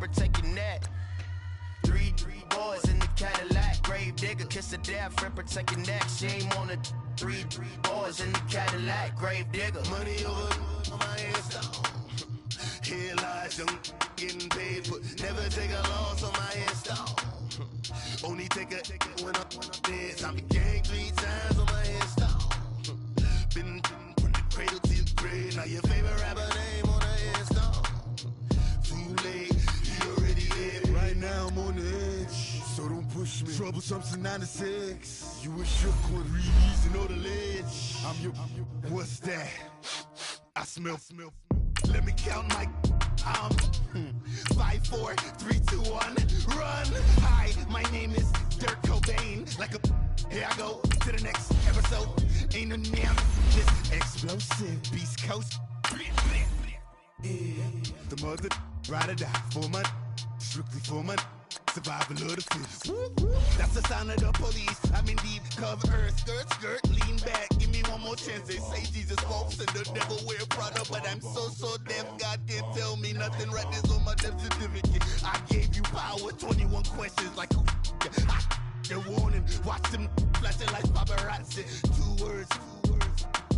protect your neck. Three boys in the Cadillac, grave digger, kiss the death, friend, protect your neck. Shame on the three boys in the Cadillac, grave digger. Money over on my headstone. Here lies young getting paid, but never take a loss on my headstone. Only take a when I'm dead. I be gang 3 times on my headstone. Been from the cradle to the grave. Now your favorite rapper name on the headstone. Too late, he already dead. Right now I'm on the edge, so don't push me. Troublesome to 96. You was shook with Reeves and all the ledge. I'm your. What's that? I smell. Let me count my. 5, 4, 3, 2, 1, run. Hi, my name is Dirk Cobain. Like a. Here I go to the next episode. Ain't no damn this explosive Beast Coast. Yeah. The mother ride or die for my. Strictly for my. Survival of the fittest. That's the sound of the police. I'm indeed cover skirt, lean back. Give me one more chance. They say Jesus walks and the devil wear Prada, but I'm so deaf. God can't tell me nothing. Right there's on my death certificate. I gave you power. 21 questions like who? They're warning. Watch them flashing like paparazzi. 2 words.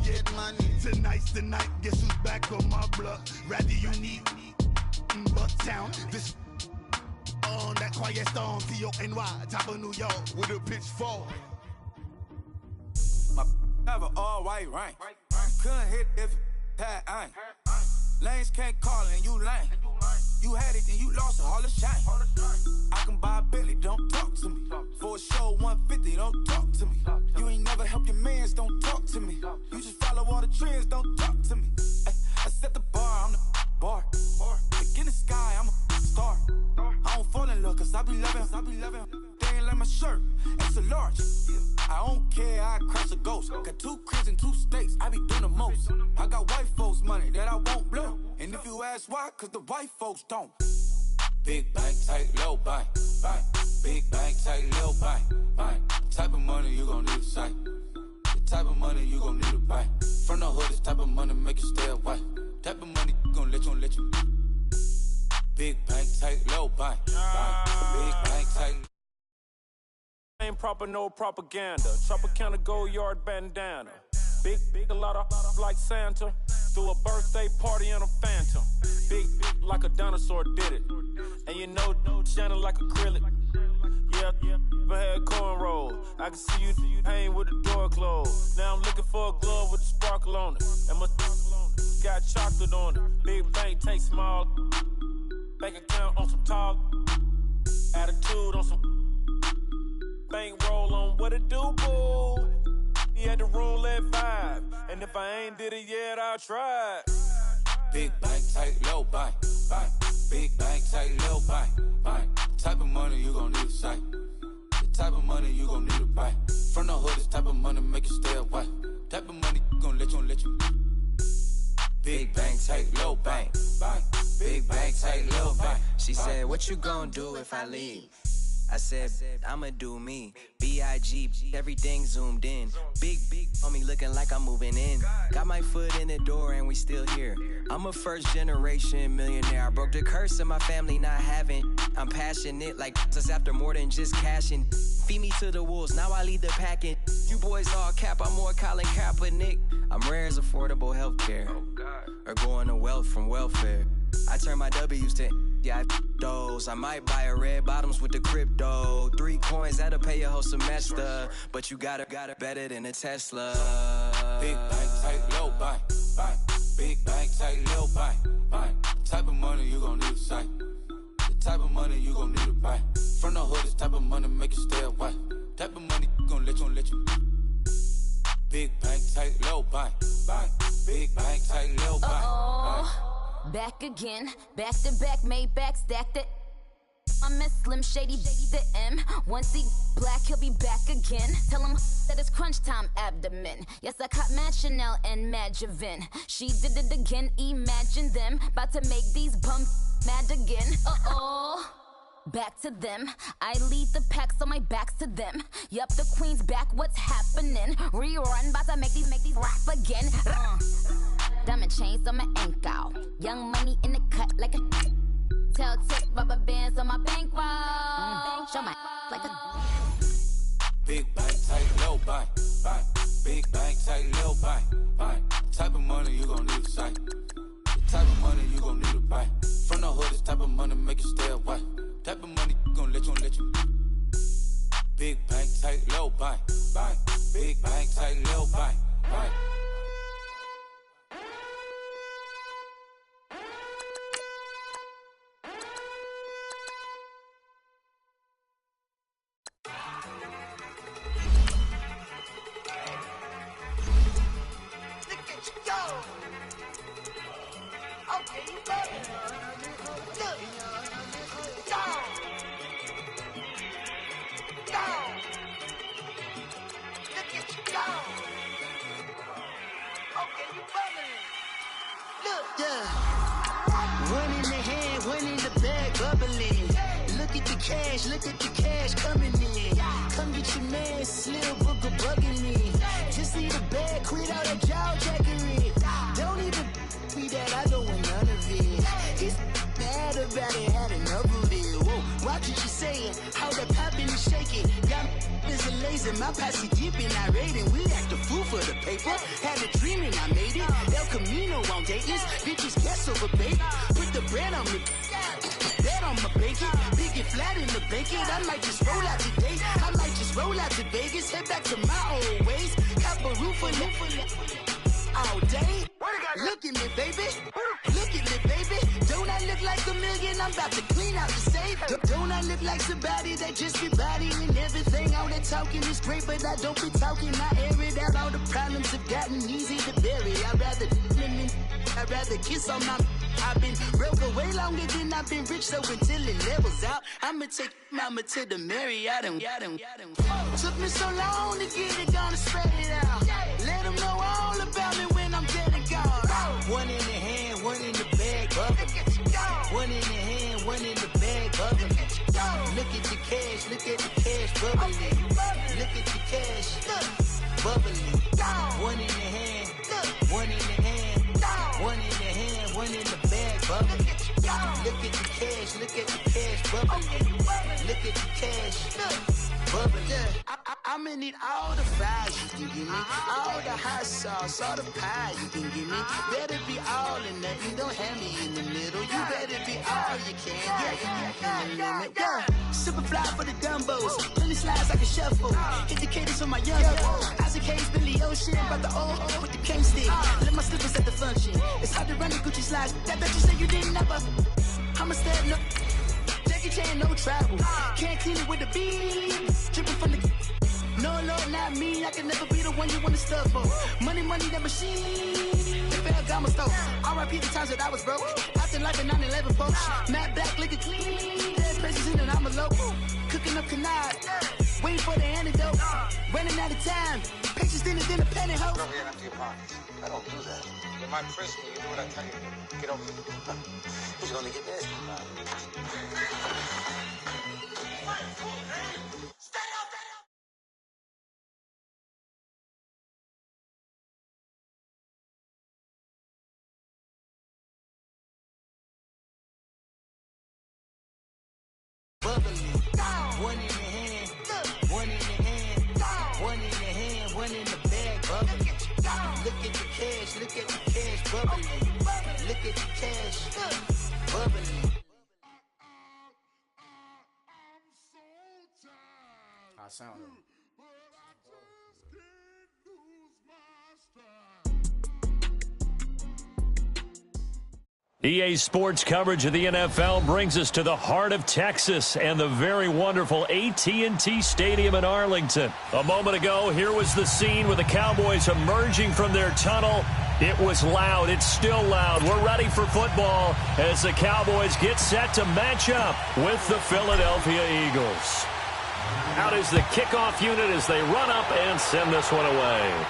Get money. Tonight's the night. Guess who's back on my block? Rather unique. Bucktown. This. On that quiet storm, T-O-N-Y, top of New York, with a pitchfork. My have an all-white rank. Couldn't hit if it had ain't. Lanes can't call and you lame. You had it and you lost it, all the shame. I can buy a Billy, don't talk to me. For a show 150, don't talk to me. You ain't never help your mans, don't talk to me. You just follow all the trends, don't talk to me. I set the bar, I'm the bar. Look in the sky, I'm a star. I don't fall in love cause I be loving. They ain't like my shirt, extra large. I don't care, I crash a ghost. Got 2 cribs and 2 states, I be doing the most. I got white folks money that I won't blow. And if you ask why, cause the white folks don't. Big bank, tight, low bank. Big bank, tight, low bank. Type of money you gon' need to sight. The type of money you gon' need to buy. From the hood, this type of money make you stay away. Type of money gon' let you. Big bank, tight, low bank. Big bank, tight. Ain't proper, no propaganda. Tropicana gold yard bandana. Big, a lot of like Santa. Threw a birthday party in a phantom. Big like a dinosaur did it. And you know, shining like acrylic. Yeah, I had cornrows. I can see you hang with the door closed. Now I'm looking for a glove with a sparkle on it. And my got chocolate on it. Big bank, take small. Bank account on some tall. Attitude on some. Bank roll on what it do, boo. He had the roulette vibe. And if I ain't did it yet, I'll try. Big bank, tight, low bank. Big bank, tight, low bank. Type of money you gon' need to sight. The type of money you gon' need to buy. From the hood, this type of money make you stay away. Type of money gon' let you. Big bank, tight, low bank. Big bank, tight, low bank. She said, what you gon' do if I leave? I said, I'ma do me. B.I.G. Everything zoomed in. Big on me looking like I'm moving in. Got my foot in the door and we still here. I'm a first generation millionaire. I broke the curse of my family not having. I'm passionate like us after more than just cashing. Feed me to the wolves, now I lead the packing. You boys all cap, I'm more Colin Kaepernick. I'm rare as affordable healthcare. Or going to wealth from welfare. I turn my W's to those. I might buy a red bottoms with the crypto. 3 coins, that'll pay your whole semester. But you gotta better than a Tesla. Big bank, tight, low bank. Big bank, tight, low bank. Type of money you gon' need to sight. The type of money you gon' need to buy. From the hood, this type of money make you stay away. Type of money gon' let you. Big bank, tight, low bank. Big bank, tight, low bank. Back again, back to back, made back, stacked it. I'm Miss Slim Shady, the M. Once he black, he'll be back again. Tell him that it's crunch time abdomen. Yes, I caught Mad Chanel and Mad Javin. She did it again, imagine them. About to make these bums mad again. Back to them. I lead the pack, so my back's to them. Yup, the queen's back, what's happening? Rerun, about to make these rap again. Diamond chains on my ankle. Young money in the cut like a Tell tip rubber bands on my bankroll. Show my like a Big bank, tight, low bank, bank. Big bank, tight, low bank, bank. Type of money you gon' need to sight. Type of money you gon' need to buy. From the hood, this type of money make you stay away. Type of money gon' let you. Big bank, tight, low bank, bank. Big bank, tight, low bank, bank. Look at the cash coming in. Come get your man, Slim Booker bugging me. Just need a bag, quit all that jaw jackery. Don't even be that, I don't want none of it. He's mad about it, had enough of it. Whoa, watch what you saying, how that poppin' and shaking. Got is a laser, my posse deep and I raiding. We act a fool for the paper. Had a dream and I made it. El Camino on Dayton's, bitches guess over bait. Put the brand on me. Bet on my bacon, big and flat in the bacon. I might just roll out today. I might just roll out to Vegas, head back to my old ways. Cop a roof all day. Look at me, baby. Look at me, baby. Don't I look like a million? I'm about to clean out the safe. Don't I look like somebody that just be bodying everything? All that talking is great, but I don't be talking. I air it out. All the problems have gotten easy to bury. I'd rather kiss on my. I've been broke way longer than I've been rich, so until it levels out, I'ma take mama to the Marriott and took me so long to get it, gonna spread it out. Let them know all about me when I'm dead and gone. One in the hand, one in the bag, bubble. One in the hand, one in the bag, bubble. Look at the cash, bubbling. Look at the cash, bubbling. One in the hand, one in the hand, one in the hand, one in the bag, bubbling. Look at the cash, bubbling. Look at the cash, bubbling. I'ma need all the fries you can give me, all the hot sauce, all the pie you can give me. Better be all in nothing, don't have me in the middle. You better be all you can, yeah. Super fly for the dumbos, plenty slides like a shuffle. Hit the cadence on my young Isaac Hayes, Billy Ocean, about the old with the cane stick. Let my slippers at the function. It's hard to run the Gucci slides. That bet you say you didn't never. I'ma stand up. Jackie Chan, no travel. Can't clean it with the beat. Dripping from the. No, Lord, not me. I can never be the one you wanna stuff for. Money, that machine. The Ferragamo store. R.I.P. the times that I was broke. Acting like a 9/11 folks. Matte black, looking clean. Dead presents in and I'm a local. Cooking up canard. Waiting for the antidote. Running out of time. Patience thinner than a penny hoe. Go here empty your pockets. I don't do that. In my prison, you do what I tell you. Get over here. Who's gonna get this? One in the hand, one in the hand, one in the hand, one in the bag, bubbling. Look at the cash, bubbling. Look at the cash, bubbling. I sound it. EA Sports coverage of the NFL brings us to the heart of Texas and the very wonderful AT&T Stadium in Arlington. A moment ago, here was the scene with the Cowboys emerging from their tunnel. It was loud. It's still loud. We're ready for football as the Cowboys get set to match up with the Philadelphia Eagles. Out is the kickoff unit as they run up and send this one away.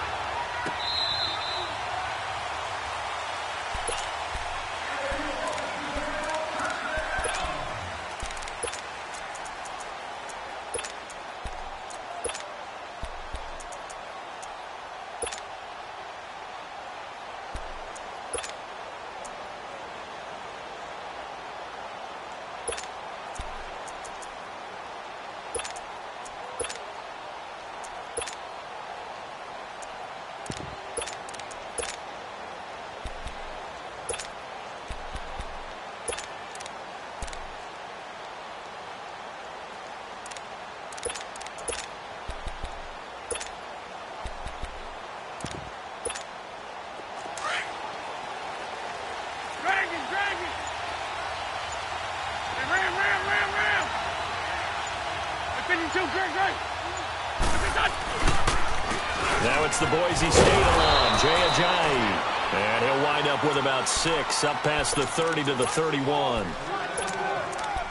Now it's the Boise State alum, Jay Ajayi. And he'll wind up with about 6, up past the 30 to the 31.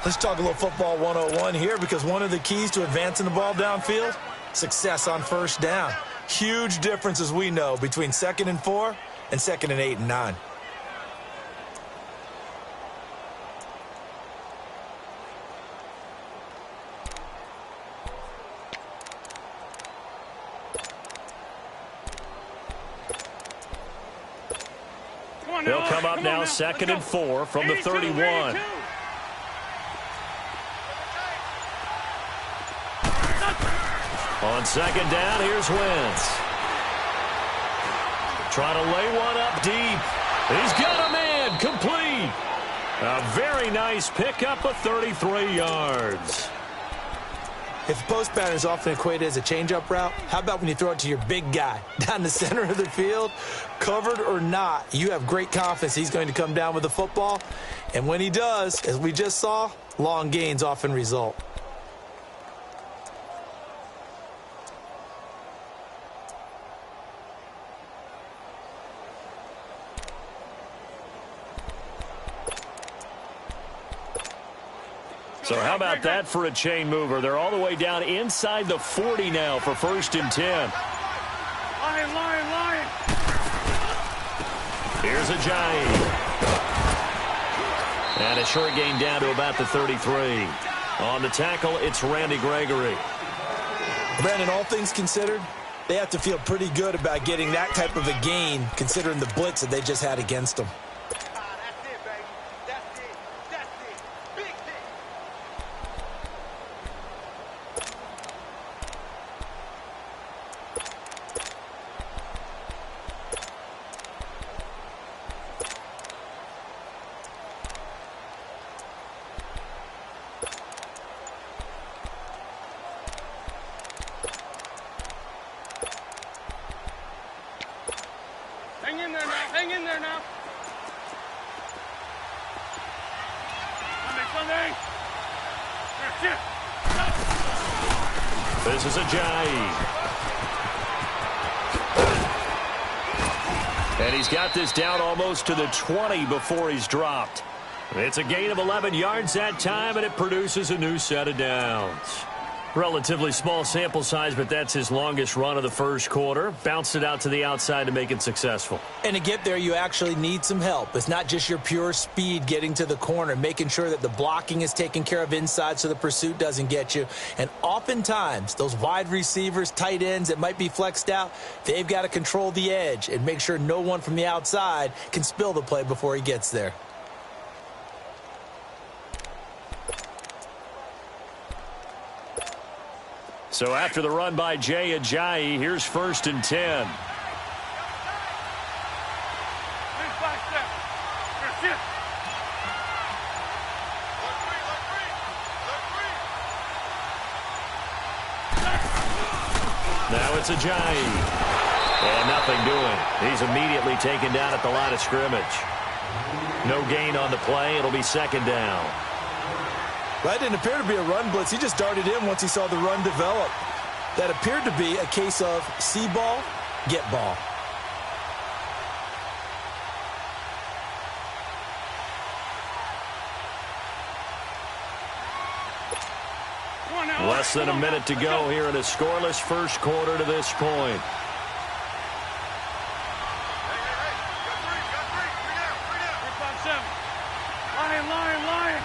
Let's talk a little football 101 here, because one of the keys to advancing the ball downfield, success on first down. Huge difference, as we know, between 2nd and 4 and 2nd and 8 and 9. They'll come up now 2nd and 4 from the 31. On 2nd down, here's Wentz. Trying to lay one up deep. He's got a man, complete. A very nice pickup of 33 yards. If the post pattern is often equated as a change-up route, how about when you throw it to your big guy down the center of the field? Covered or not, you have great confidence he's going to come down with the football. And when he does, as we just saw, long gains often result. So how about that for a chain mover? They're all the way down inside the 40 now for 1st and 10. Lion. Here's Ajayi. And a short gain down to about the 33. On the tackle, it's Randy Gregory. Brandon, all things considered, they have to feel pretty good about getting that type of a gain, considering the blitz that they just had against them. Hang in there now. Sunday. This is Ajayi. And he's got this down almost to the 20 before he's dropped. It's a gain of 11 yards that time, and it produces a new set of downs. Relatively small sample size, but that's his longest run of the first quarter. Bounced it out to the outside to make it successful. And to get there, you actually need some help. It's not just your pure speed getting to the corner, making sure that the blocking is taken care of inside so the pursuit doesn't get you. And oftentimes, those wide receivers, tight ends that might be flexed out, they've got to control the edge and make sure no one from the outside can spill the play before he gets there. So after the run by Jay Ajayi, here's 1st and 10. Now it's Ajayi. And nothing doing. He's immediately taken down at the line of scrimmage. No gain on the play. It'll be 2nd down. That didn't appear to be a run blitz. He just darted in once he saw the run develop. That appeared to be a case of see ball, get ball. Less than a minute to go here in a scoreless first quarter to this point. Lion.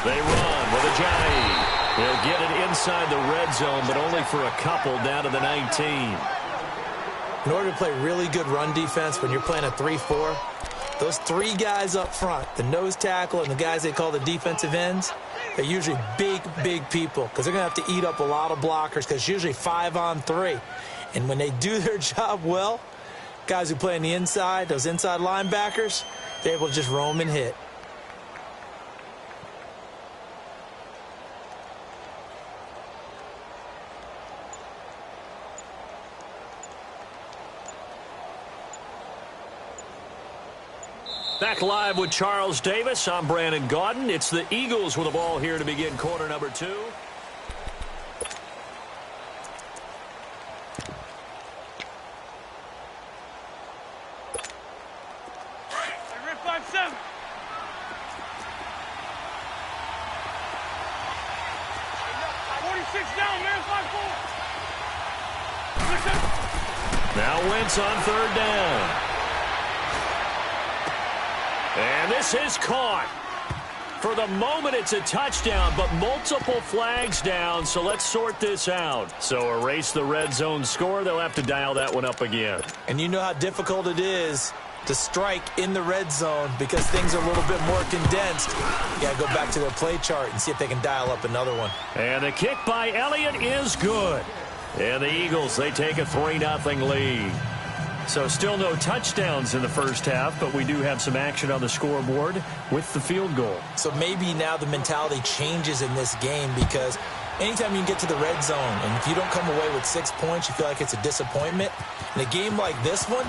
They run with Ajayi. They'll get it inside the red zone, but only for a couple down to the 19. In order to play really good run defense when you're playing a 3-4, those three guys up front, the nose tackle and the guys they call the defensive ends, they're usually big people because they're going to have to eat up a lot of blockers because it's usually 5-on-3. And when they do their job well, guys who play on the inside, those inside linebackers, they're able to just roam and hit. Back live with Charles Davis. I'm Brandon Gaudin. It's the Eagles with the ball here to begin quarter number 2. Now Wentz on third down. And this is caught. For the moment, it's a touchdown, but multiple flags down, so let's sort this out. So erase the red zone score. They'll have to dial that one up again. And you know how difficult it is to strike in the red zone because things are a little bit more condensed. You got to go back to their play chart and see if they can dial up another one. And the kick by Elliott is good. And the Eagles, they take a 3-0 lead. So still no touchdowns in the first half, but we do have some action on the scoreboard with the field goal. So maybe now the mentality changes in this game because anytime you can get to the red zone and if you don't come away with 6 points, you feel like it's a disappointment. In a game like this one,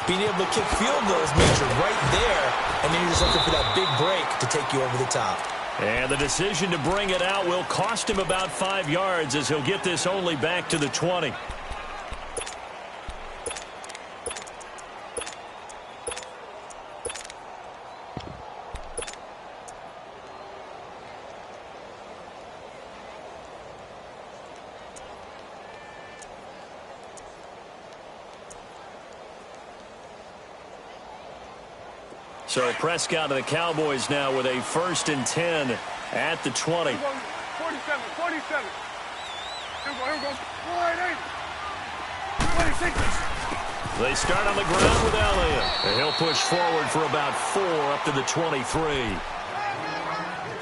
being able to kick field goals means you're right there, and then you're just looking for that big break to take you over the top. And the decision to bring it out will cost him about 5 yards as he'll get this only back to the 20. So Prescott and the Cowboys now with a 1st and 10 at the 20. 47. Here we go. 26. They start on the ground with Elliott. And he'll push forward for about 4 up to the 23.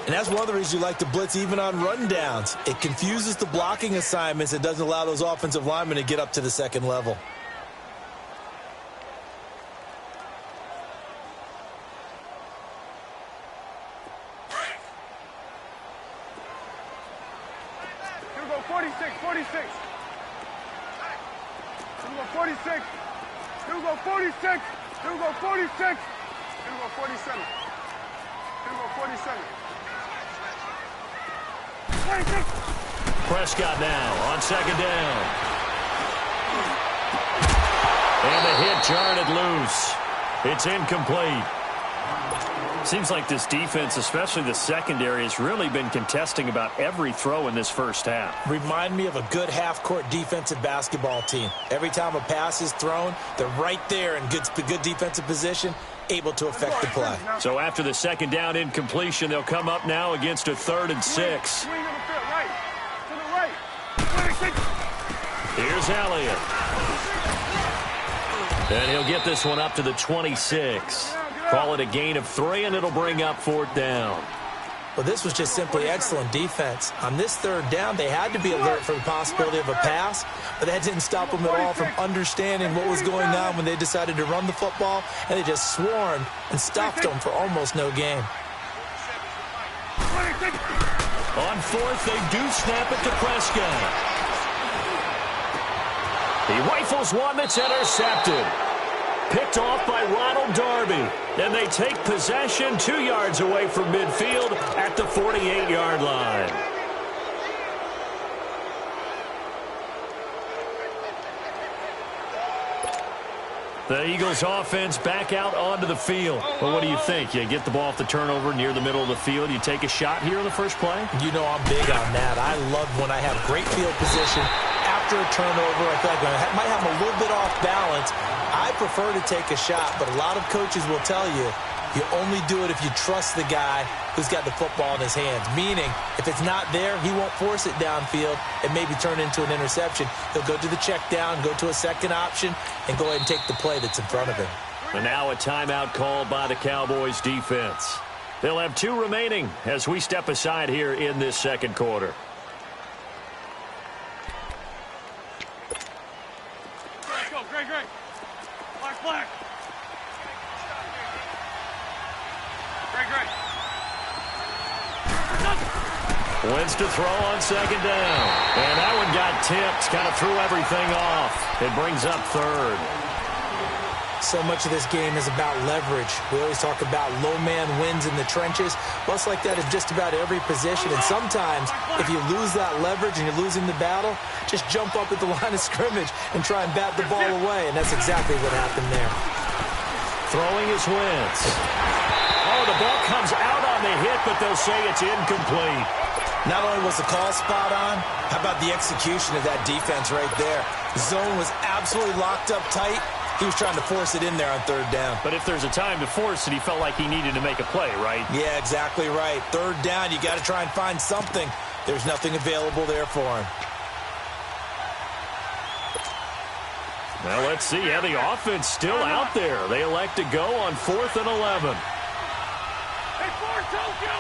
And that's one of the reasons you like to blitz even on rundowns. It confuses the blocking assignments. It doesn't allow those offensive linemen to get up to the second level. Prescott now on 2nd down. And the hit jarred it loose. It's incomplete. Seems like this defense, especially the secondary, has really been contesting about every throw in this first half. Remind me of a good half-court defensive basketball team. Every time a pass is thrown, they're right there in good defensive position, able to affect the play. So after the 2nd down incompletion, they'll come up now against a 3rd and 6. Here's Elliott. And he'll get this one up to the 26. Call it a gain of 3, and it'll bring up 4th down. Well, this was just simply excellent defense. On this 3rd down, they had to be alert for the possibility of a pass, but that didn't stop them at all from understanding what was going on when they decided to run the football, and they just swarmed and stopped them for almost no gain. On 4th, they do snap it to Prescott. He rifles one that's intercepted. Picked off by Ronald Darby. And they take possession 2 yards away from midfield at the 48-yard line. The Eagles offense back out onto the field. Well, what do you think? You get the ball off the turnover near the middle of the field. You take a shot here in the first play? You know I'm big on that. I love when I have great field position. After a turnover, I feel like I might have a little bit off balance. I prefer to take a shot, but a lot of coaches will tell you, you only do it if you trust the guy who's got the football in his hands. Meaning, if it's not there, he won't force it downfield and maybe turn into an interception. He'll go to the check down, go to a second option, and go ahead and take the play that's in front of him. And now a timeout called by the Cowboys defense. They'll have 2 remaining as we step aside here in this second quarter. Great. Black. Great. Wins to throw on 2nd down. And that one got tipped. Kind of threw everything off. It brings up 3rd. So much of this game is about leverage. We always talk about low man wins in the trenches. Well, it's like that in just about every position. And sometimes, if you lose that leverage and you're losing the battle, just jump up at the line of scrimmage and try and bat the ball away. And that's exactly what happened there. Throwing is Wentz. Oh, the ball comes out on the hit, but they'll say it's incomplete. Not only was the call spot on, how about the execution of that defense right there? The zone was absolutely locked up tight. He was trying to force it in there on third down. But if there's a time to force it, he felt like he needed to make a play, right? Yeah, exactly right. Third down, you got to try and find something. There's nothing available there for him. Well, let's see. Yeah, the offense still out there. They elect to go on 4th and 11. Hey, 4, Tokyo!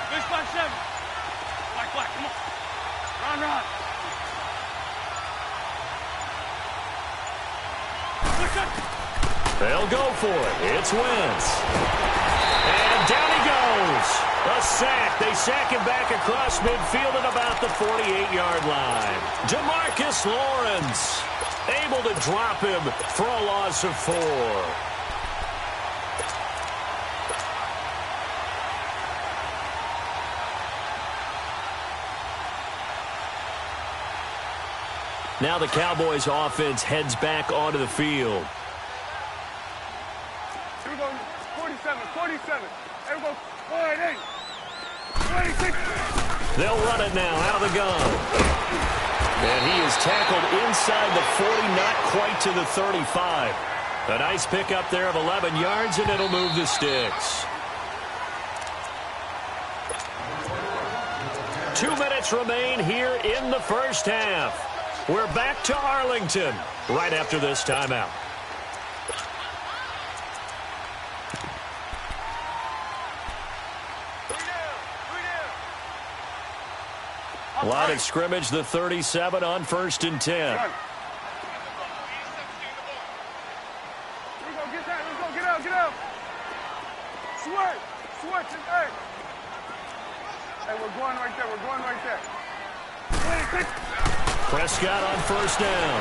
This black 7. Black, come on. Run. They'll go for it. It's Wentz. And down he goes. A sack. They sack him back across midfield at about the 48-yard line. Demarcus Lawrence able to drop him for a loss of 4. Now the Cowboys offense heads back onto the field. Here we go, 47. Here we go, 48. 26. They'll run it now out of the gun. And he is tackled inside the 40, not quite to the 35. A nice pickup there of 11 yards, and it'll move the sticks. 2 minutes remain here in the first half. We're back to Arlington right after this timeout. Line of scrimmage, the 37 on 1st and 10. Here we go, get that, let's go, get out. Switch, and hey. Hey, we're going right there. Prescott on 1st down.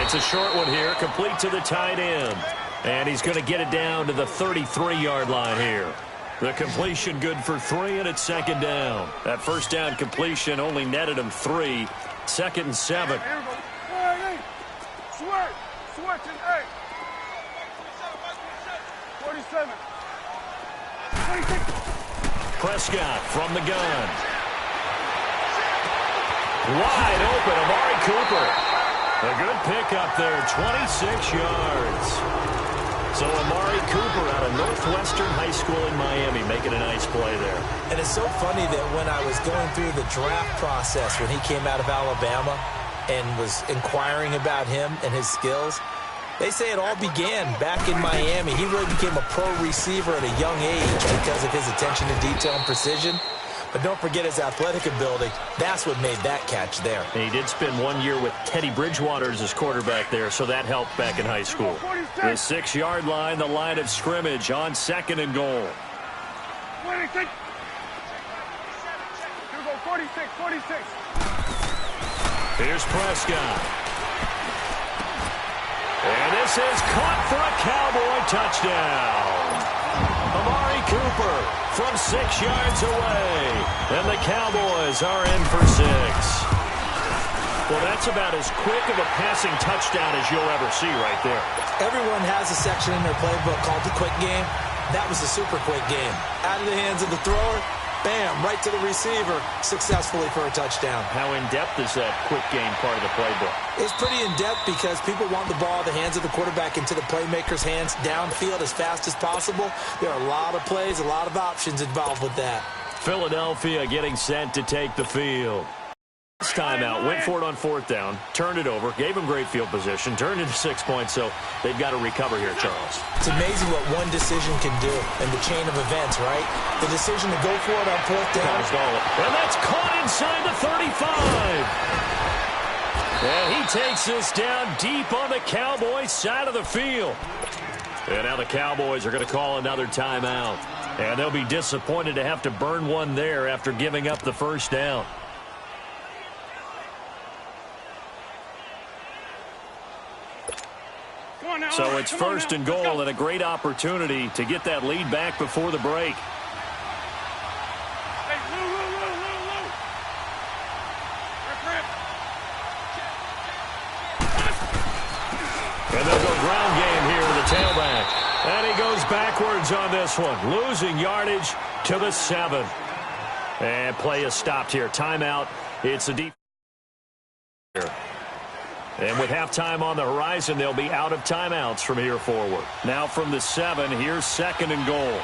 It's a short one here, complete to the tight end. And he's going to get it down to the 33-yard line here. The completion good for 3, and it's 2nd down. That 1st down completion only netted him 3. 2nd and 7. Here we go. 48. Switch, and 8. 47. 26. Prescott from the gun. Wide open, Amari Cooper. A good pickup there, 26 yards. So Amari Cooper out of Northwestern High School in Miami making a nice play there. And it's so funny that when I was going through the draft process when he came out of Alabama and was inquiring about him and his skills, they say it all began back in Miami. He really became a pro receiver at a young age because of his attention to detail and precision. But don't forget his athletic ability. That's what made that catch there. And he did spend 1 year with Teddy Bridgewater as his quarterback there, so that helped back in high school. The 6-yard line, the line of scrimmage on 2nd and goal. 26. Here we go, 46. Here's Prescott. And this is caught for a Cowboy touchdown. Amari Cooper from 6 yards away. And the Cowboys are in for 6. Well, that's about as quick of a passing touchdown as you'll ever see right there. Everyone has a section in their playbook called the quick game. That was the super quick game. Out of the hands of the thrower, bam, right to the receiver, successfully for a touchdown. How in-depth is that quick game part of the playbook? It's pretty in-depth because people want the ball, the hands of the quarterback into the playmaker's hands, downfield as fast as possible. There are a lot of plays, a lot of options involved with that. Philadelphia getting set to take the field. This timeout, went for it on 4th down, turned it over, gave him great field position, turned into 6 points, so they've got to recover here, Charles. It's amazing what one decision can do in the chain of events, right? The decision to go for it on 4th down. And that's caught inside the 35. And he takes this down deep on the Cowboys side of the field. And now the Cowboys are going to call another timeout. And they'll be disappointed to have to burn one there after giving up the first down. So it's first and goal and a great opportunity to get that lead back before the break. And they'll go ground game here to the tailback. And he goes backwards on this one, losing yardage to the 7. And play is stopped here. Timeout. It's a deep. And with halftime on the horizon, they'll be out of timeouts from here forward. Now from the 7, here's second and goal.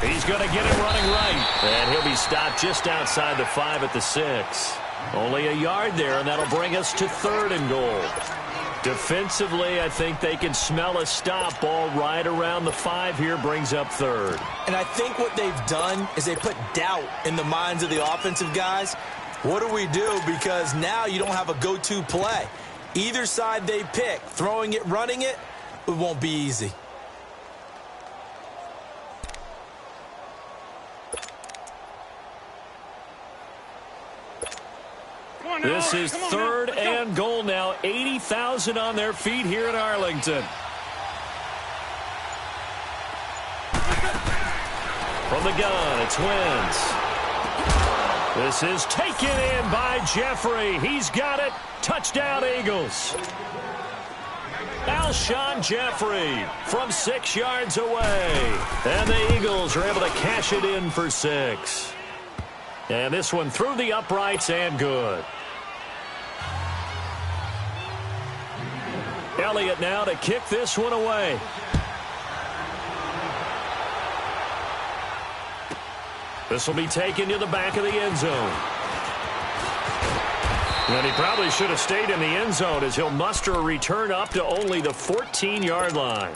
He's going to get it running right. And he'll be stopped just outside the 5 at the 6. Only a yard there, and that'll bring us to third and goal. Defensively, I think they can smell a stop. Ball right around the 5 here brings up third. And I think what they've done is they put doubt in the minds of the offensive guys. What do we do? Because now you don't have a go-to play. Either side they pick, throwing it, running it, it won't be easy. This is third and goal now. 80,000 on their feet here in Arlington. From the gun, it's Wentz. This is taken in by Jeffrey. He's got it. Touchdown, Eagles. Alshon Jeffrey from 6 yards away. And the Eagles are able to cash it in for 6. And this one through the uprights and good. Elliott now to kick this one away. This will be taken to the back of the end zone. And he probably should have stayed in the end zone as he'll muster a return up to only the 14-yard line.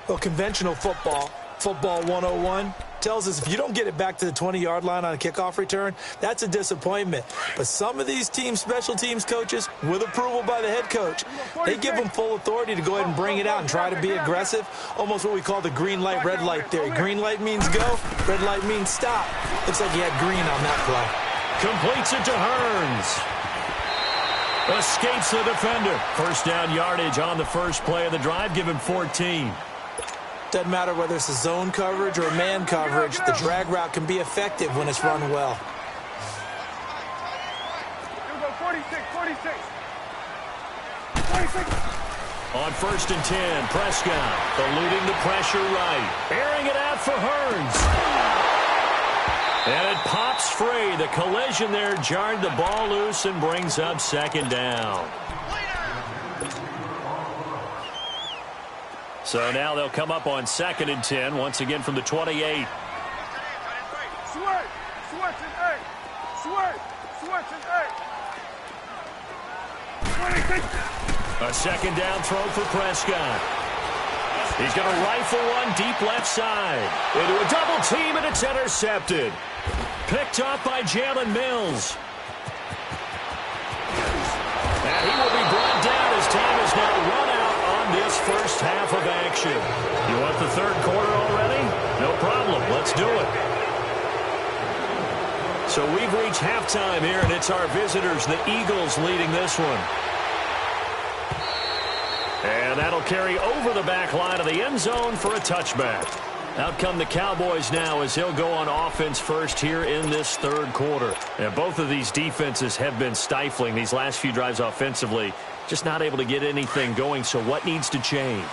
Well, conventional football 101, tells us if you don't get it back to the 20-yard line on a kickoff return, that's a disappointment. But some of these special teams coaches, with approval by the head coach, they give them full authority to go ahead and bring it out and try to be aggressive, almost what we call the green light, red light theory. Green light means go, red light means stop. Looks like he had green on that play. Completes it to Hearns. Escapes the defender. First down yardage on the first play of the drive, give him 14. Doesn't matter whether it's a zone coverage or a man coverage, the drag route can be effective when it's run well. Here we go, 46. On first and 10, Prescott eluding the pressure right. Airing it out for Hearns. And it pops free. The collision there jarred the ball loose and brings up second down. So now they'll come up on second and 10, once again from the 28. Switch and 8. A second down throw for Prescott. He's going to rifle one deep left side. Into a double team, and it's intercepted. Picked up by Jalen Mills. And he will be brought down as time is now run out on this first half of action. You want the third quarter already? No problem. Let's do it. So we've reached halftime here, and it's our visitors, the Eagles, leading this one. And that'll carry over the back line of the end zone for a touchback. Out come the Cowboys now as he'll go on offense first here in this third quarter. And both of these defenses have been stifling these last few drives offensively. Just not able to get anything going, so what needs to change?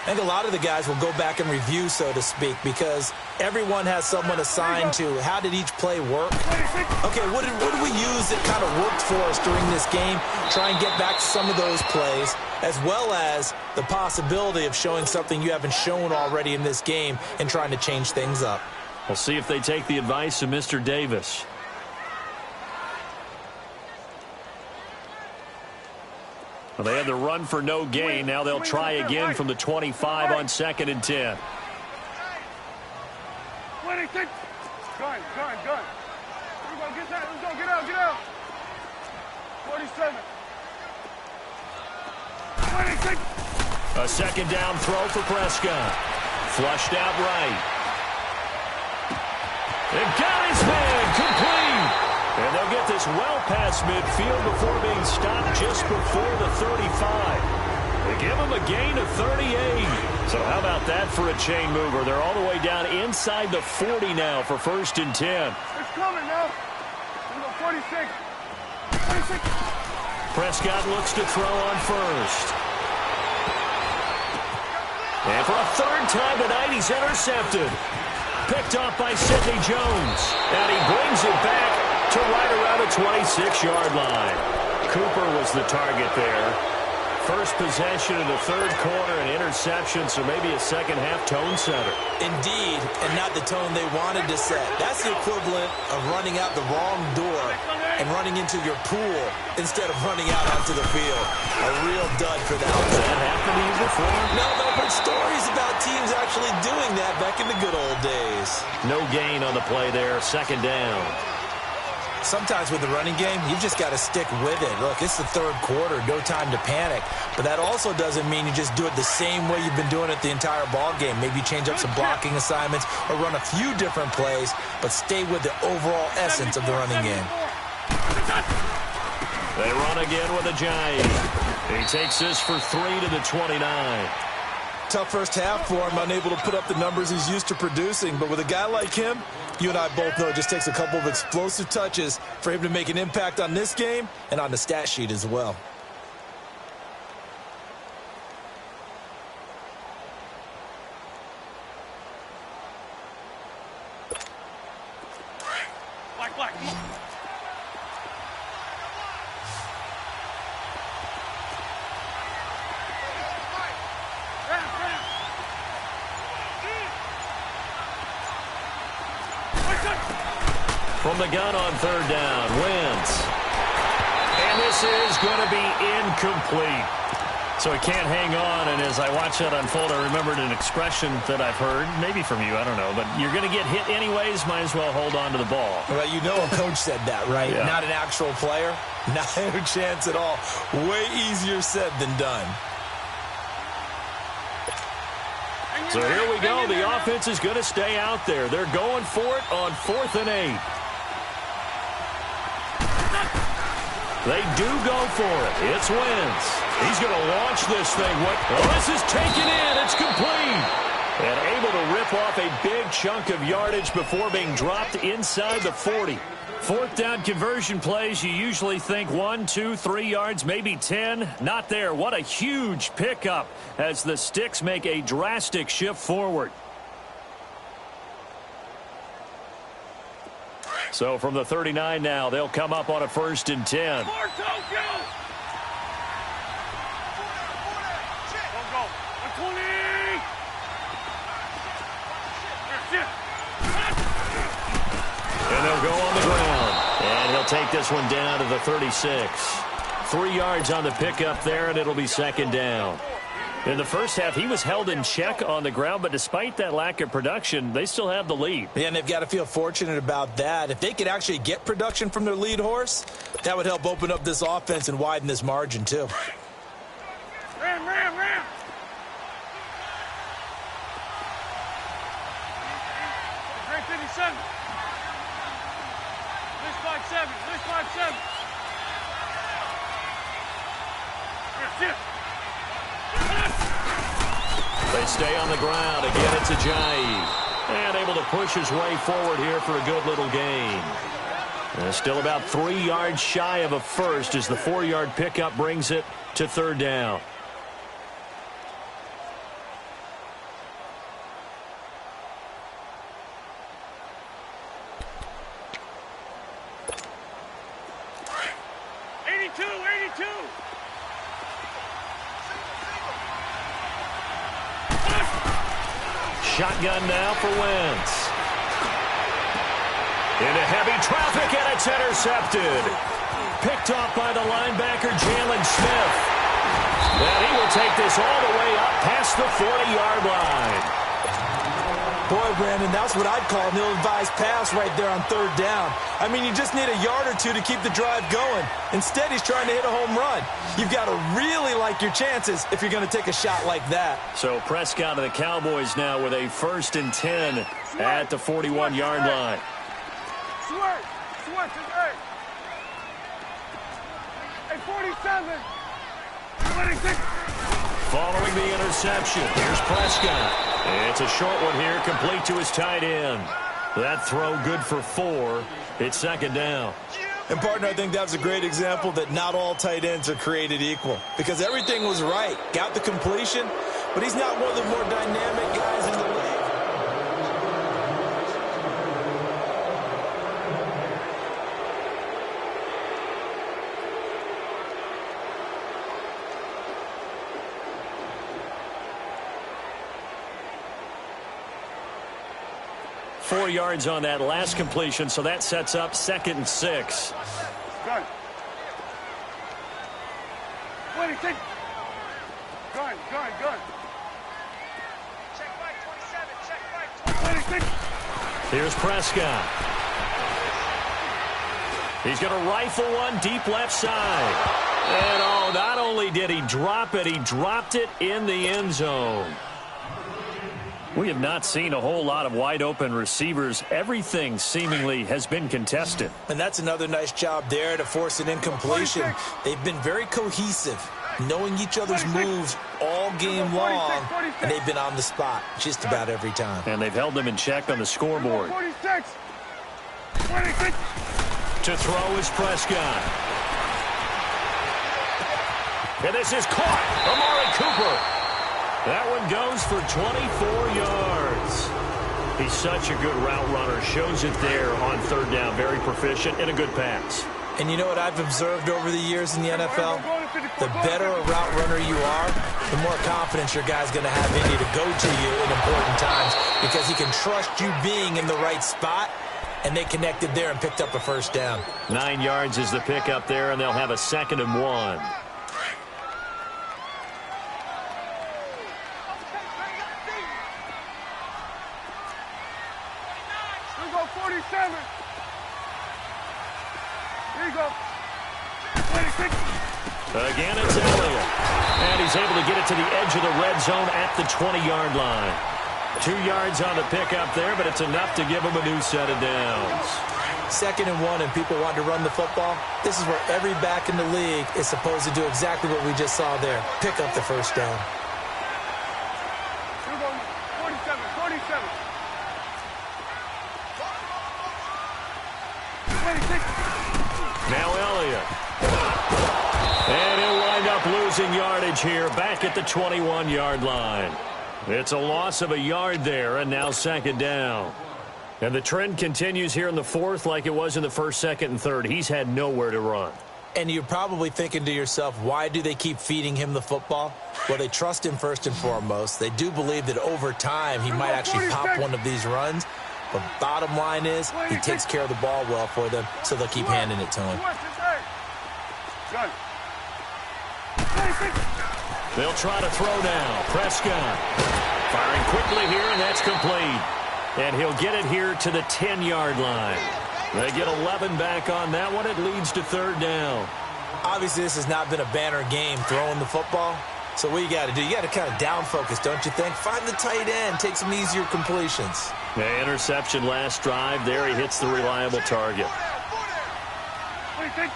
I think a lot of the guys will go back and review, so to speak, because everyone has someone assigned to how did each play work. Okay, what did we use that kind of worked for us during this game? Try and get back to some of those plays, as well as the possibility of showing something you haven't shown already in this game and trying to change things up. We'll see if they take the advice of Mr. Davis. Well, they had the run for no gain. Now they'll try again from the 25 on second and 10. 26. Gun. Here we go, get that. Let's go, get out. 47. 26. A second down throw for Prescott. Flushed out right. And got his man complete. And they'll get this well past midfield before being stopped just before the 35. They give him a gain of 38. So how about that for a chain mover? They're all the way down inside the 40 now for 1st and 10. It's coming now. We're going 46. 46. Prescott looks to throw on first. And for a 3rd time tonight, he's intercepted. Picked off by Sidney Jones. And he brings it back to right around the 26-yard line. Cooper was the target there. First possession in the 3rd quarter, an interception, so maybe a second-half tone setter. Indeed, and not the tone they wanted to set. That's the equivalent of running out the wrong door and running into your pool instead of running out onto the field. A real dud for that. Has that happened to you before? No, but stories about teams actually doing that back in the good old days. No gain on the play there, 2nd down. Sometimes with the running game, you've just got to stick with it. Look, it's the 3rd quarter, no time to panic. But that also doesn't mean you just do it the same way you've been doing it the entire ball game. Maybe change up some blocking assignments or run a few different plays, but stay with the overall essence of the running game. They run again with Ajayi. He takes this for 3 to the 29. Tough first half for him, unable to put up the numbers he's used to producing. But with a guy like him, you and I both know it just takes a couple of explosive touches for him to make an impact on this game and on the stat sheet as well. Black. From the gun on 3rd down, Wentz. And this is going to be incomplete. So he can't hang on, and as I watch that unfold, I remembered an expression that I've heard, maybe from you, I don't know, but you're going to get hit anyways, might as well hold on to the ball. Well, you know a coach said that, right? Yeah. Not an actual player. Not a chance at all. Way easier said than done. So here we go. The offense is going to stay out there. They're going for it on 4th and 8. They do go for it. It's Wentz. He's going to launch this thing. Oh, this is taken in. It's complete. And able to rip off a big chunk of yardage before being dropped inside the 40. 4th down conversion plays, you usually think 1, 2, 3 yards, maybe 10. Not there. What a huge pickup as the Sticks make a drastic shift forward. So from the 39 now, they'll come up on a 1st and 10. And they'll go on the ground. And he'll take this one down to the 36. 3 yards on the pickup there, and it'll be 2nd down. In the first half, he was held in check on the ground, but despite that lack of production, they still have the lead. Yeah, and they've got to feel fortunate about that. If they could actually get production from their lead horse, that would help open up this offense and widen this margin, too. Ram. Ram 57. List 5-7. They stay on the ground. Again, it's Ajayi. And able to push his way forward here for a good little gain. And still about 3 yards shy of a first as the 4-yard pickup brings it to 3rd down. Shotgun now for Wentz. Into heavy traffic, and it's intercepted. Picked off by the linebacker, Jalen Smith. And he will take this all the way up past the 40-yard line. Boy, Brandon, that's what I'd call an ill-advised pass right there on third down. I mean, you just need a yard or two to keep the drive going. Instead, he's trying to hit a home run. You've got to really like your chances if you're going to take a shot like that. So Prescott and the Cowboys now with a 1st and 10 at the 41-yard line. Switch, hey, 47. 26. Following the interception, here's Prescott. It's a short one here, complete to his tight end. That throw good for 4. It's 2nd down. And, partner, I think that's a great example that not all tight ends are created equal. Because everything was right. Got the completion, but he's not one of the more dynamic guys in the league. 4 yards on that last completion, so that sets up 2nd and 6. Gun. 26. Gun. Check right, 27. Check right, 26. Here's Prescott. He's going to rifle one deep left side. And, not only did he drop it, he dropped it in the end zone. We have not seen a whole lot of wide-open receivers. Everything seemingly has been contested. And that's another nice job there to force an incompletion. They've been very cohesive, knowing each other's moves all game long, and they've been on the spot just about every time. And they've held them in check on the scoreboard. 26. To throw is Prescott. And this is caught. Amari Cooper. That one goes for 24 yards. He's such a good route runner. Shows it there on 3rd down. Very proficient and a good pass. And you know what I've observed over the years in the NFL? The better a route runner you are, the more confidence your guy's going to have in you to go to you in important times because he can trust you being in the right spot, and they connected there and picked up a 1st down. 9 yards is the pickup there, and they'll have a 2nd and 1. Again, it's Elliott. And he's able to get it to the edge of the red zone at the 20-yard line. 2 yards on the pickup there, but it's enough to give him a new set of downs. 2nd and 1, and people want to run the football. This is where every back in the league is supposed to do exactly what we just saw there. Pick up the 1st down. 47. Now Elliott. And he'll wind up losing yardage here back at the 21-yard line. It's a loss of a yard there, and now 2nd down. And the trend continues here in the 4th like it was in the 1st, 2nd, and 3rd. He's had nowhere to run. And you're probably thinking to yourself, why do they keep feeding him the football? Well, they trust him first and foremost. They do believe that over time he might actually pop one of these runs. But bottom line is he takes care of the ball well for them, so they'll keep handing it to him. They'll try to throw now. Prescott firing quickly here, and that's complete. And he'll get it here to the 10-yard line. They get 11 back on that one. It leads to 3rd down. Obviously, this has not been a banner game throwing the football. So what you got to do, you got to kind of down focus, don't you think? Find the tight end, take some easier completions. The interception last drive there. He hits the reliable target. Hey,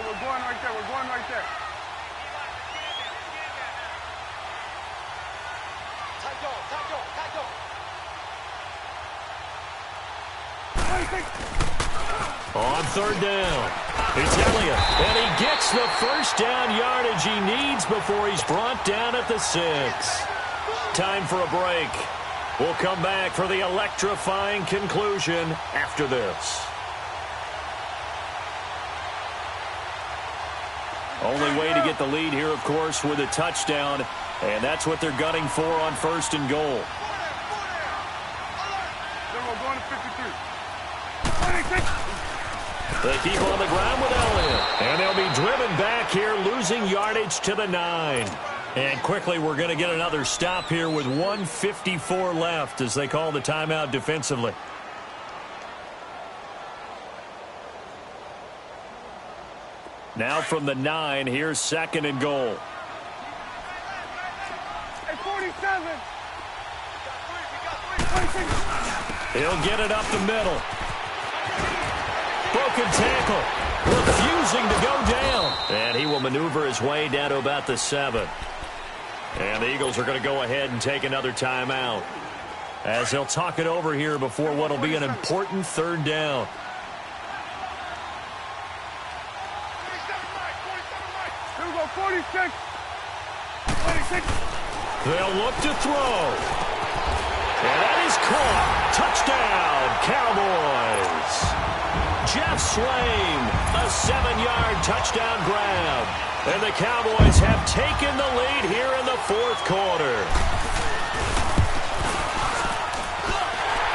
we're going right there. We're going right there. On 3rd down, it's Elliott, and he gets the 1st down yardage he needs before he's brought down at the 6. Time for a break. We'll come back for the electrifying conclusion after this. Only way to get the lead here, of course, with a touchdown, and that's what they're gunning for on 1st and goal. We're going to 53. They keep on the ground with Elliott, and they'll be driven back here, losing yardage to the 9. And quickly, we're going to get another stop here with 1:54 left as they call the timeout defensively. Now from the 9, here's 2nd and goal. Hey, 47. He'll get it up the middle. Broken tackle. Refusing to go down. And he will maneuver his way down to about the 7. And the Eagles are going to go ahead and take another timeout as they'll talk it over here before what will be an important 3rd down. Here we go, 46. 46. They'll look to throw. And that is caught. Touchdown, Cowboys. Jeff Swain, a 7-yard touchdown grab. And the Cowboys have taken the lead here in the 4th quarter.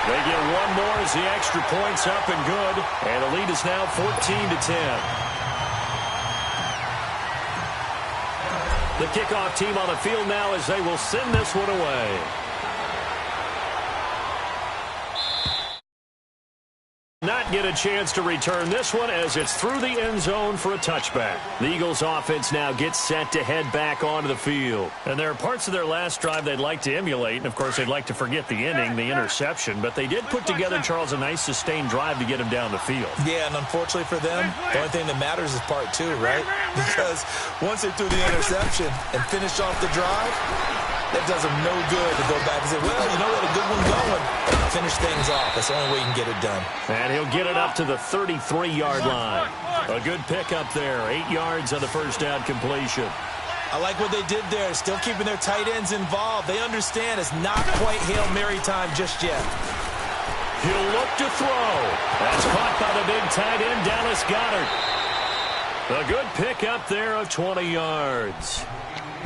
They get one more as the extra point's up and good. And the lead is now 14-10. The kickoff team on the field now as they will send this one away. Not get a chance to return this one as it's through the end zone for a touchback. The Eagles offense now gets set to head back onto the field. And there are parts of their last drive they'd like to emulate. And, of course, they'd like to forget the inning, the interception. But they did put together, Charles, a nice sustained drive to get him down the field. Yeah, and unfortunately for them, the only thing that matters is part 2, right? Because once they threw the interception and finished off the drive, that does them no good to go back and say, well, you know, we had a good one going. Finish things off. That's the only way you can get it done. And he'll get it up to the 33-yard line. A good pickup there. 8 yards on the first down completion. I like what they did there. Still keeping their tight ends involved. They understand it's not quite Hail Mary time just yet. He'll look to throw. That's caught by the big tight end, Dallas Goedert. A good pickup there of 20 yards.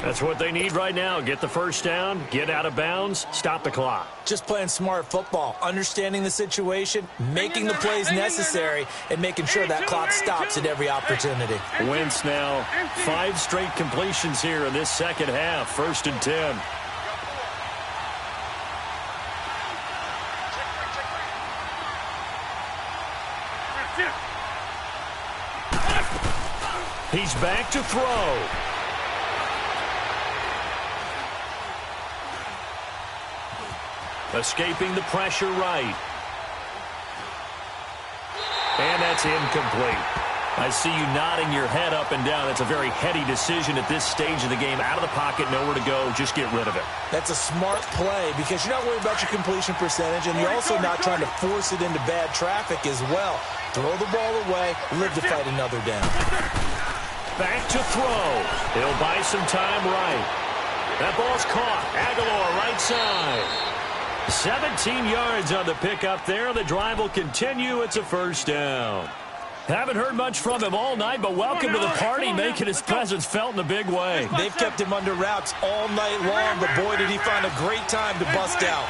That's what they need right now. Get the first down, get out of bounds, stop the clock. Just playing smart football, understanding the situation, making the plays necessary, and making sure that clock stops at every opportunity. Wentz now 5 straight completions here in this second half. 1st and 10. He's back to throw. Escaping the pressure right. And that's incomplete. I see you nodding your head up and down. It's a very heady decision at this stage of the game. Out of the pocket, nowhere to go. Just get rid of it. That's a smart play because you're not worried about your completion percentage, and you're also not trying to force it into bad traffic as well. Throw the ball away, live to fight another down. Back to throw. He'll buy some time right. That ball's caught. Aguilar right side. 17 yards on the pickup there. The drive will continue. It's a first down. Haven't heard much from him all night, but welcome to the party, making his presence felt in a big way. They've kept him under wraps all night long, but boy, did he find a great time to bust out.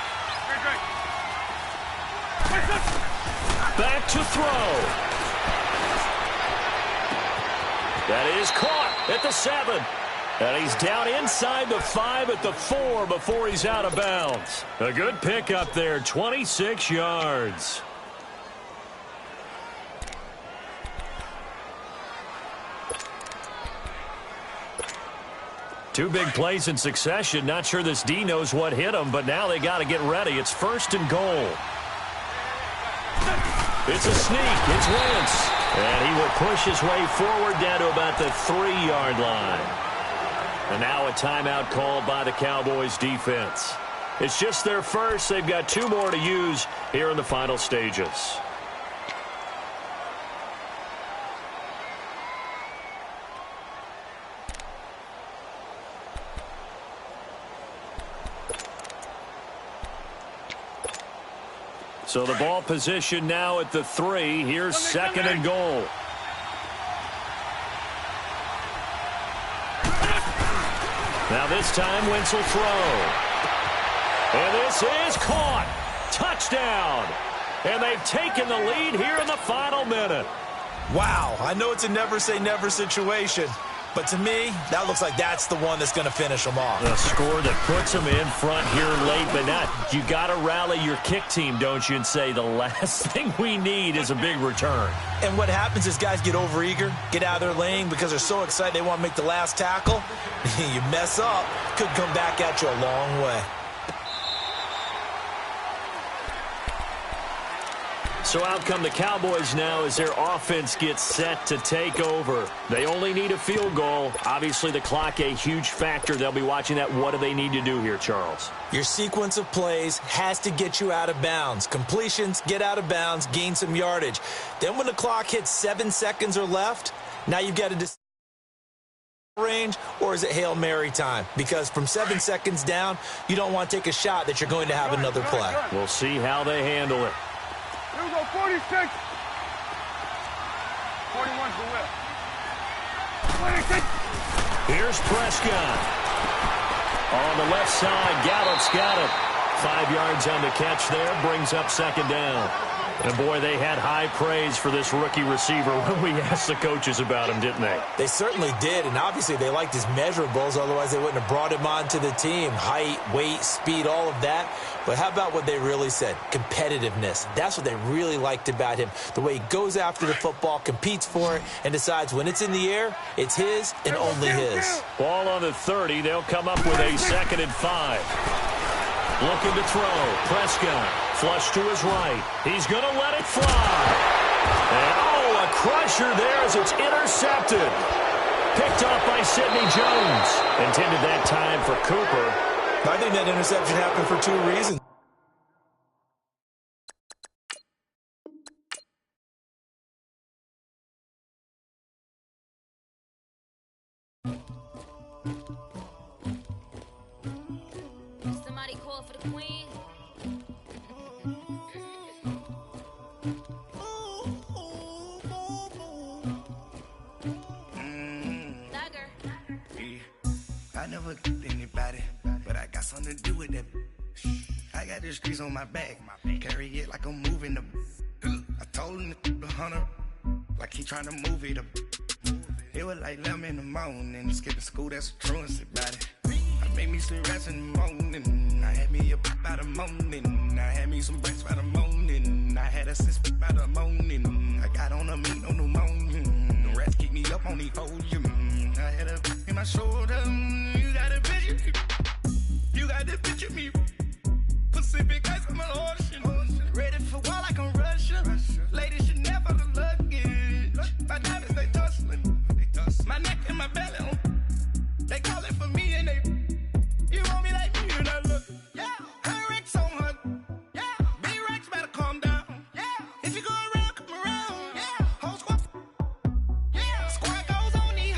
Back to throw. That is caught at the 7. And he's down inside the 5 at the 4 before he's out of bounds. A good pickup there, 26 yards. Two big plays in succession. Not sure this D knows what hit him, but now they got to get ready. It's 1st and goal. It's a sneak. It's Wentz. And he will push his way forward down to about the 3-yard line. And now a timeout called by the Cowboys defense. It's just their first. They've got 2 more to use here in the final stages. So the ball position now at the 3. Here's 2nd and goal. Now this time, Wentz will throw. And this is caught. Touchdown. And they've taken the lead here in the final minute. Wow, I know it's a never-say-never situation, But to me, that looks like that's the one that's going to finish them off. The score that puts them in front here late, but not. You got to rally your kick team, don't you, and say the last thing we need is a big return. And what happens is guys get overeager, get out of their lane because they're so excited they want to make the last tackle. You mess up, could come back at you a long way. So out come the Cowboys now as their offense gets set to take over. They only need a field goal. Obviously, the clock a huge factor. They'll be watching that. What do they need to do here, Charles? Your sequence of plays has to get you out of bounds. Completions, get out of bounds, gain some yardage. Then when the clock hits 7 seconds or left, now you've got to decide range, or is it Hail Mary time? Because from 7 seconds down, you don't want to take a shot that you're going to have another play. We'll see how they handle it. Here we go, 46. 41's the whip. 26. Here's Prescott. On the left side, Gallup's got it. 5 yards on the catch there, brings up second down. And, boy, they had high praise for this rookie receiver when we asked the coaches about him, didn't they? They certainly did, and obviously they liked his measurables, otherwise they wouldn't have brought him onto the team. Height, weight, speed, all of that. But how about what they really said? Competitiveness. That's what they really liked about him. The way he goes after the football, competes for it, and decides when it's in the air, it's his and only his. Ball on the 30. They'll come up with a 2nd and 5. Looking to throw. Prescott. Flush to his right. He's going to let it fly. And, oh, a crusher there as it's intercepted. Picked off by Sidney Jones. Intended that time for Cooper. I think that interception happened for 2 reasons. Somebody call for the queen. I never anybody, but I got something to do with that. I got the streets on my back, carry it like I'm moving the. I told him the hunter, like he trying to move it up. It was like 11 in the morning, skipping school, that's a truancy about it. I made me some rest in the morning, I had me up by the morning, I had me some breaks by the morning, I had a sis by the morning, I got on a meat on the morning, the rats keep me up on the podium, I had a in my shoulder, you got a picture, you got the picture me, Pacific ice on my ocean, ready for war like I'm Russian, ladies should never the luggage, my diamonds they tussling, my neck and my belly on, they calling for me and they, you want me like me and I look, yeah, her Rex on her, yeah, B-Rex better calm down, yeah, if you go around, come around, yeah, whole squad, yeah, squad goes on the,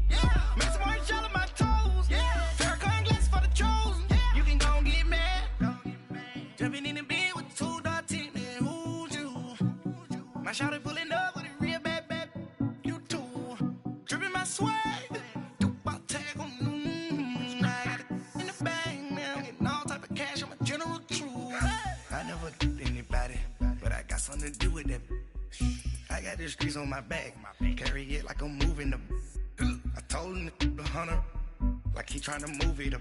yeah, make some orange gel on my toes, yeah, Farrakhan glass for the chosen, yeah, you can go and get mad, jumping in the bed with 2 dark teeth, man, who's you, my shawty pulling up with a real bad, you too, dripping my swag, something to do with that. I got the streets on my back, carry it like I'm moving the. I told him the hunter, like he trying to move it up.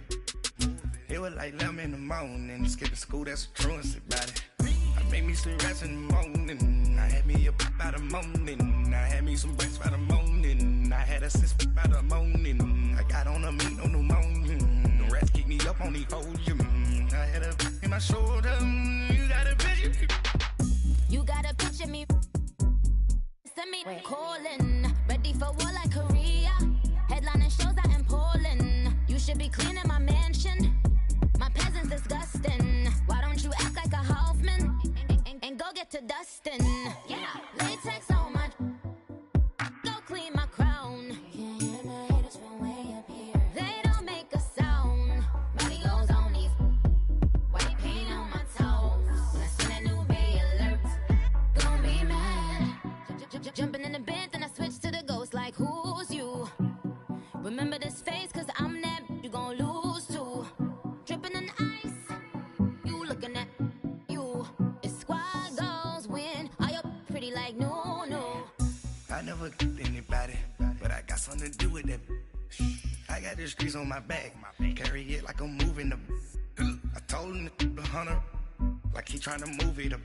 It was like 11 in the morning, skipping school, that's a truancy about it. I made me some rest in the morning, I had me up by the morning, I had me some breaks by the morning, I had a sis by the morning, I got on a meat on the morning, the rats keep me up on the podium, I had a in my shoulder, you got a picture. You gotta picture me. Send me calling. Ready for war like Korea. Headlining shows out in Poland. You should be cleaning my mansion. My peasants disgusting. Why don't you act like a Hoffman? And go get to dustin'. Yeah, latex on my. Go clean my crown. Can't hear my haters from way up here. They don't make a sound. Money goes on these. White paint on my toes. When I see that new bay alert. Jumping in the bed, then I switch to the ghost like who's you? Remember this face, cause I'm that you gon' lose too. Dripping in ice, you looking at you. It's squad goals win, are you pretty like no? I never anybody, but but I got something to do with that. I got the streets on my back, carry it like I'm moving the. I told him the hunter, like he trying to move it up.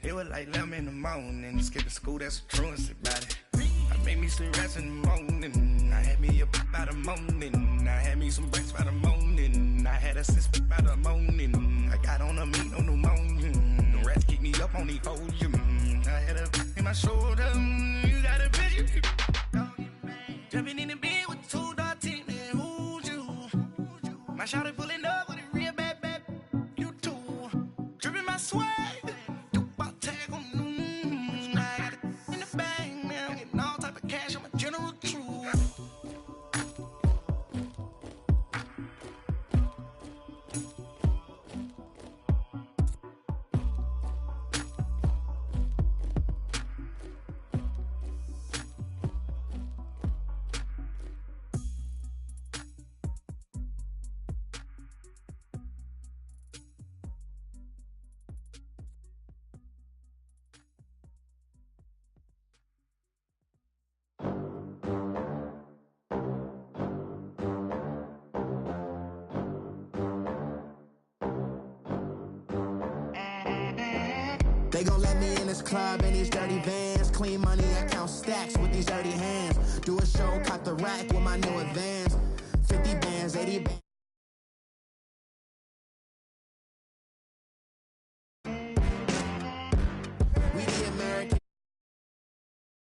It was like 11 in the morning, skipping school, that's a truancy about it. I made me some rest in the morning, I had me up by the morning, I had me some breaks by the morning, I had a sis by the morning, I got on a meat, no pneumonia, the rats keep me up on the podium, I had a in my shoulder, you got a bitch, jumping in the bed with 2 dark teeth, man, who's you? My shawty pulling up with a real bad, you too, dripping my swag. They gon' let me in this club in these dirty vans. Clean money, I count stacks with these dirty hands.